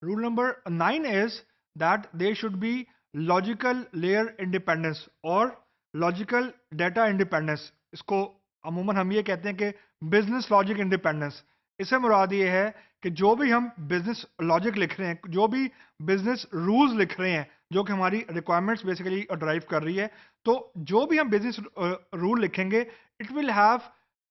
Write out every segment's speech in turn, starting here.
Rule number 9 is that there should be logical layer independence और logical data independence. इसको अमूमन हम ये कहते हैं कि बिजनेस लॉजिक इंडिपेंडेंस. इससे मुराद ये है कि जो भी हम बिजनेस लॉजिक लिख रहे हैं, जो भी बिजनेस रूल्स लिख रहे हैं, जो कि हमारी रिक्वायरमेंट्स बेसिकली ड्राइव कर रही है, तो जो भी हम बिजनेस रूल लिखेंगे, it will have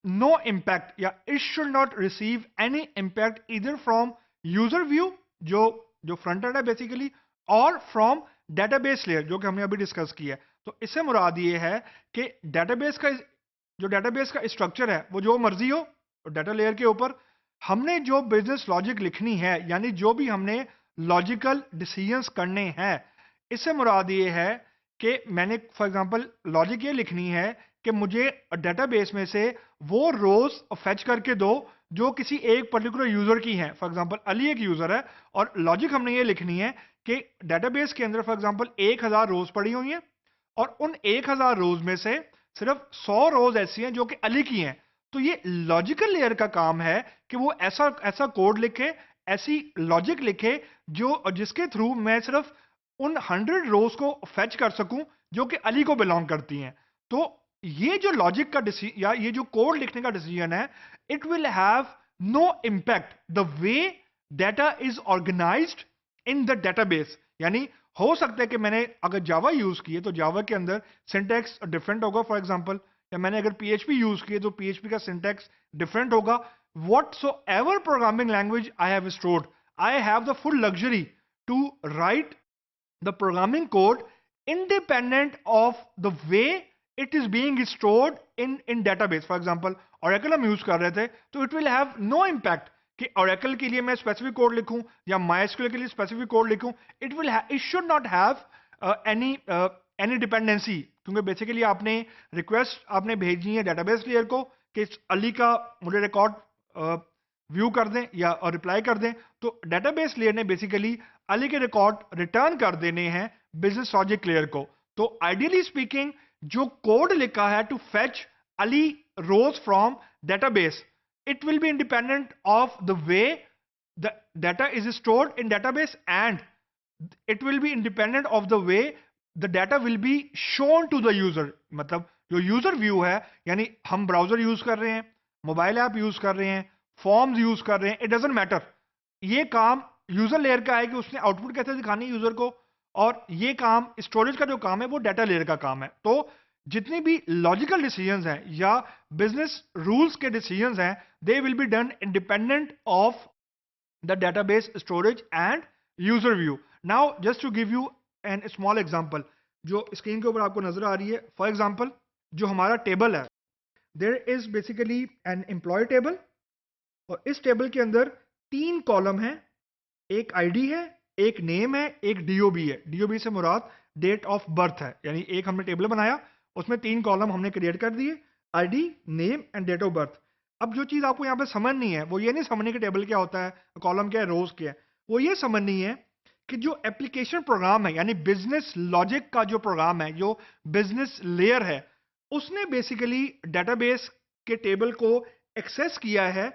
no impact या it should not receive any impact इधर फ्रॉम यूजर व्यू, जो जो फ्रंट एंड है बेसिकली, और फ्रॉम डेटाबेस लेयर, जो कि हमने अभी डिस्कस किया है. तो इससे मुराद ये है कि डेटाबेस का स्ट्रक्चर है वो जो मर्जी हो डाटा लेयर के ऊपर, हमने जो बिजनेस लॉजिक लिखनी है, यानी जो भी हमने लॉजिकल डिसीजंस करने हैं, इससे मुराद ये है कि मैंने फॉर एग्जांपल लॉजिक ये लिखनी है कि मुझे डेटाबेस में से वो रोज फेच करके दो जो किसी एक पर्टिकुलर यूजर की हैं. फॉर एग्जांपल अली एक यूजर है और लॉजिक हमने ये लिखनी है कि डेटाबेस के अंदर फॉर एग्जांपल 1000 रोज पड़ी हुई हैं और उन 1000 रोज में से सिर्फ 100 रोज ऐसी हैं जो कि अली की हैं. तो ये लॉजिकल लेयर का काम है कि वो ऐसा ऐसा कोड लिखे, ऐसी लॉजिक लिखे जो जिसके थ्रू मैं सिर्फ उन 100 रोज को फेच कर सकूं जो कि अली को बिलोंग करती हैं. तो ये जो लॉजिक का डिसीजन या ये जो कोड लिखने का डिसीजन है, it will have no impact the way data is organised in the database. यानी हो सकता है कि मैंने अगर जावा यूज की है तो जावा के अंदर सिंटैक्स डिफरेंट होगा फॉर एग्जांपल, या मैंने अगर पीएचपी यूज की है तो पीएचपी का सिंटैक्स डिफरेंट होगा. Whatsoever programming language I have stored, I have the full luxury to write the programming code independent of the way it is being stored in database. For example, Oracle हम use कर रहे थे तो it will have no impact कि Oracle के लिए मैं specific code लिखूं या MySQL के लिए स्पेसिफिक कोड लिखूं, it should not have any dependency, क्योंकि बेसिकली आपने रिक्वेस्ट आपने भेजनी है डेटाबेस लेयर को कि अली का मुझे रिकॉर्ड व्यू कर दें या रिप्लाई कर दें, तो डेटाबेस लेयर ने बेसिकली अली के रिकॉर्ड रिटर्न कर देने हैं बिजनेस लॉजिक लेयर को. तो आइडियली स्पीकिंग जो कोड लिखा है to fetch all rows from database, it will be independent of the way the data is stored in database, and it will be independent of the way the data will be shown to the user. मतलब जो user view है, यानी हम browser use कर रहे हैं, mobile app use कर रहे हैं, फॉर्म्स यूज कर रहे हैं, इट डजंट मैटर. ये काम यूजर लेयर का है कि उसने आउटपुट कैसे दिखानी है यूजर को, और ये काम स्टोरेज का जो काम है वो डाटा लेयर का काम है. तो जितनी भी लॉजिकल डिसीजंस हैं या बिजनेस रूल्स के डिसीजंस हैं, they will be done independent of the database storage and user view. Now just to give you an small example जो स्क्रीन के ऊपर आपको नजर आ रही है. फॉर एग्जांपल जो हमारा टेबल है, there is basically an employee table, और इस टेबल के अंदर 3 कॉलम हैं, एक आईडी है, एक नेम है, एक डीओबी है. डीओबी से मुराद डेट ऑफ बर्थ है. यानी एक हमने टेबल बनाया, उसमें 3 कॉलम हमने क्रिएट कर दिए, ID, name and date of birth. अब जो चीज आपको यहाँ पे समझनी है वो ये नहीं समझनी कि टेबल क्या होता है, कॉलम क्या है, रोज क्या है. वो ये समझनी है कि जो एप्लीकेशन प्रोग्राम है, यानी बिजनेस लॉजिक का जो प्रोग्राम है, जो बिजनेस लेयर है, उसने बेसिकली डेटाबेस के टेबल को एक्सेस किया है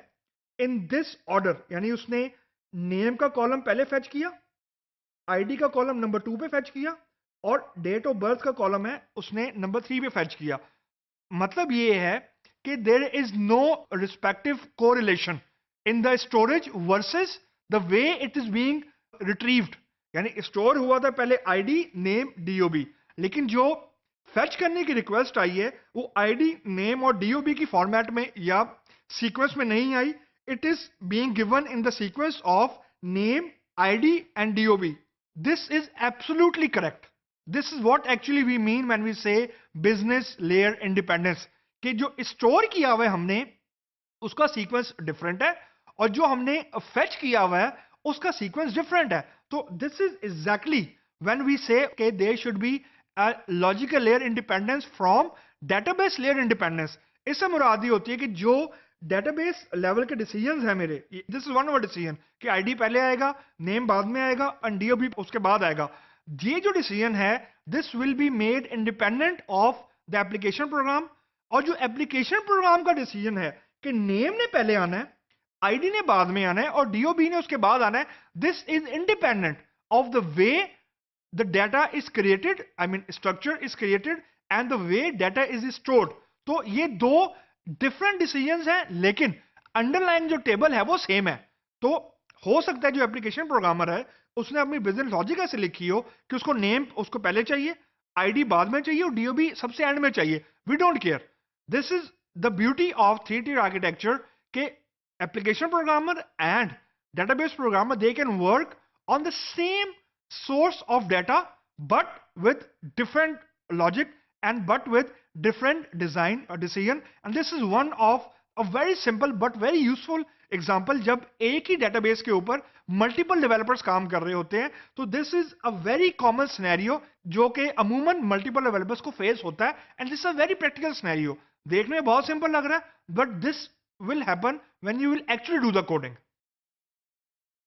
इन दिस ऑर्डर. यानी उसने नेम का कॉलम पहले फेच किया, आईडी का कॉलम नंबर 2 पे फेच किया, और डेट ऑफ बर्थ का कॉलम है उसने नंबर 3 पे फेच किया. मतलब ये है कि there is no respective correlation in the storage versus the way it is being retrieved. यानी स्टोर हुआ था पहले आईडी, नेम, डीओबी, लेकिन जो फेच करने की रिक्वेस्ट आई है वो आईडी, नेम और डीओबी की फॉर्मेट में या सीक्वेंस में नहीं आई. It is being given in the sequence of name, ID and DOB. This is absolutely correct. This is what actually we mean when we say business layer independence, कि जो store किया हुआ है हमने उसका सीक्वेंस डिफरेंट है और जो हमने फेच किया हुआ है उसका सीक्वेंस डिफरेंट है. तो this is exactly when we say कि there should be a logical layer independence from database layer independence. इससे मुराद ये होती है कि जो डेटाबेस लेवल के डिसीजंस है मेरे, this is one of decision कि आईडी पहले आएगा, नेम बाद में आएगा एंड डीओबी उसके बाद आएगा. ये जो डिसीजन है this will be made independent of the application program. और जो एप्लीकेशन प्रोग्राम का डिसीजन है कि नेम ने पहले आना है, आईडी ने बाद में आना है और डीओबी ने उसके बाद आना है. This is independent of the way the data is created, I mean structure is created and the way data is stored. तो ये दो डिफरेंट डिसीजंस हैं, लेकिन अंडरलाइन जो टेबल है वो सेम है. तो हो सकता है जो एप्लीकेशन प्रोग्रामर है उसने अपनी बिजनेस लॉजिक ऐसे लिखी हो कि उसको नेम उसको पहले चाहिए, आईडी बाद में चाहिए और डीओबी सबसे एंड में चाहिए. We don't care. This is the beauty of 3 tier architecture के application programmer and database programmer, they can work on the same source of data but with different logic and but with different design or decision. And this is one of a very simple but very useful example. जब एक ही database के ऊपर multiple developers काम कर रहे होते हैं, तो this is a very common scenario जो कि अमूमन multiple developers को face होता है. And this is a very practical scenario. देखने में बहुत सिंपल लग रहा है, but this will happen when you will actually do the coding.